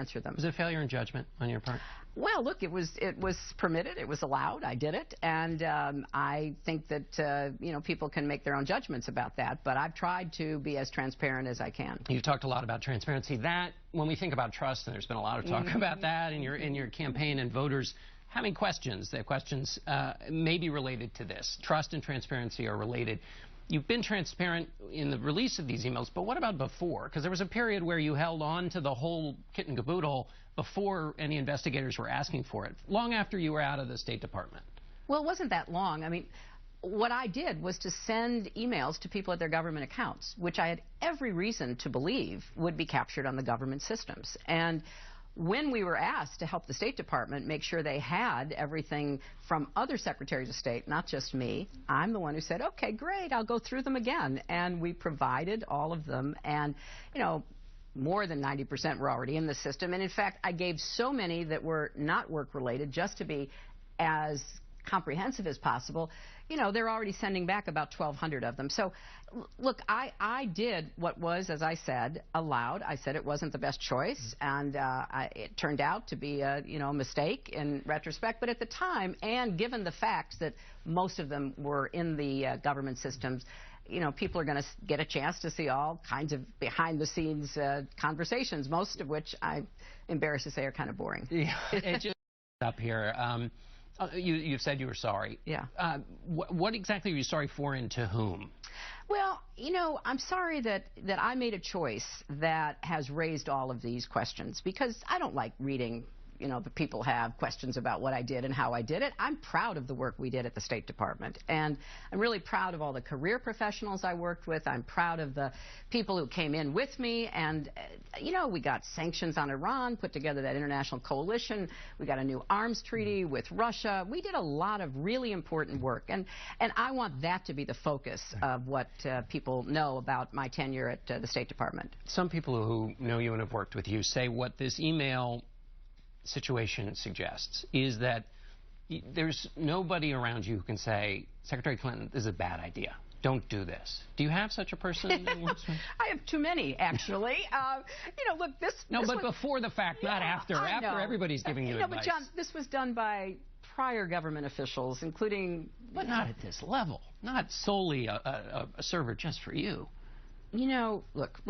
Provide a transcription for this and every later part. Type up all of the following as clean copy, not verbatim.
answer them. Was it a failure in judgment on your part? Well, look, it was permitted, it was allowed, I did it, and I think that people can make their own judgments about that, but I've tried to be as transparent as I can. You've talked a lot about transparency. That, when we think about trust, and there's been a lot of talk about that in your campaign, and voters having questions, they have questions maybe related to this. Trust and transparency are related. You've been transparent in the release of these emails, but what about before? Because there was a period where you held on to the whole kit and caboodle before any investigators were asking for it, long after you were out of the State Department. Well, it wasn't that long. I mean, what I did was to send emails to people at their government accounts, which I had every reason to believe would be captured on the government systems. And when we were asked to help the State Department make sure they had everything from other secretaries of state, not just me, I'm the one who said, okay, great, I'll go through them again. And we provided all of them. And, more than 90% were already in the system. And in fact, I gave so many that were not work-related just to be as comprehensive as possible. They're already sending back about 1,200 of them. So, look, I did what was, as I said, allowed. I said it wasn't the best choice, and it turned out to be a mistake in retrospect. But at the time, and given the fact that most of them were in the government systems, people are going to get a chance to see all kinds of behind-the-scenes conversations, most of which I'm embarrassed to say are kind of boring. Yeah, it just up here. You've said you were sorry. Yeah. What exactly were you sorry for, and to whom? Well, I'm sorry that I made a choice that has raised all of these questions, because I don't like reading the people have questions about what I did and how I did it. I'm proud of the work we did at the State Department, and I'm really proud of all the career professionals I worked with. I'm proud of the people who came in with me, and we got sanctions on Iran, put together that international coalition. We got a new arms treaty with Russia. We did a lot of really important work, and I want that to be the focus of what people know about my tenure at the State Department. Some people who know you and have worked with you say what this email situation suggests is that there's nobody around you who can say, Secretary Clinton, this is a bad idea. Don't do this. Do you have such a person? I have too many, actually. Look, this... No, but before the fact, not after. After everybody's giving you advice. But John, this was done by prior government officials, including... But not at this level. Not solely a server just for you. Look,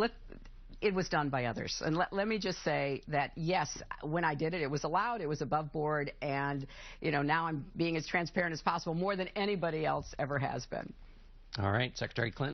it was done by others. And let me just say that, yes, when I did it, it was allowed, it was above board, and, now I'm being as transparent as possible, more than anybody else ever has been. All right, Secretary Clinton.